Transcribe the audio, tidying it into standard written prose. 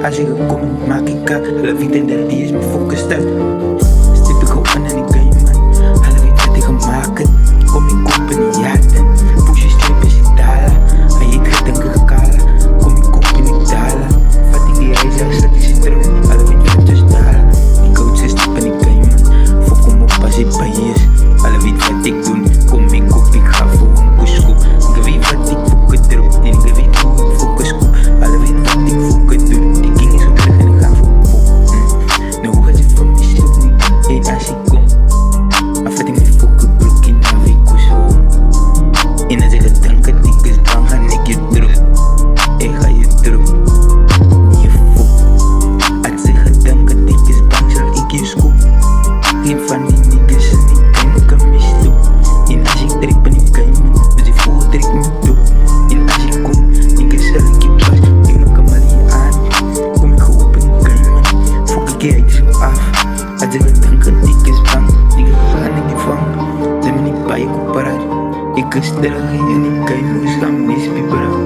Als je gekomen maak ik ka. Hulle weet dat die is mijn focus stap. Stip ik gewoon aan die game man. Hulle weet wat ik ga maken. Kom ik koop in die jaarten. Push je strip is die dala. Hij eet gedenken gekala. Kom ik koop in die dala. Vat ik die reis uit, zet ik zit erop. Hulle weet wat dus dala. Die coach is stip in die game man. Fok hem op als hij bij je is. Hulle weet wat ik doen. Kom ik koop, ik ga voor een kuskoop. Ik weet wat ik fokken erop. En ik weet hoe ik focus koop. Hulle weet wat ik fokken doe. Die ging is zo terug en ik ga voor een koop. Nou hoe gaat je van mij slip niet? Hey als je komt. Afvat ik mijn fokken broek in de week of zo. En als ik het drank het ik is bang ga ik je terug. Ik ga je terug. Je fok. Als ik het drank het ik is bang zal ik je scoop. Geen van die niggas en ik kan mis doen. En als ik trek ben ik kan je man. Dus ik voel trek me toe. En als ik kom, niggas zal ik je pas. Ik nog kan maar hier aan. Kom ik gewoon op en kan je man. Fok ik je uit zo af. Als ik het drank het ik is bang. Ik ga niet vang. Zijn me niet bij je kooparaat. Ik is terug en ik kan je moest gaan mispiperen.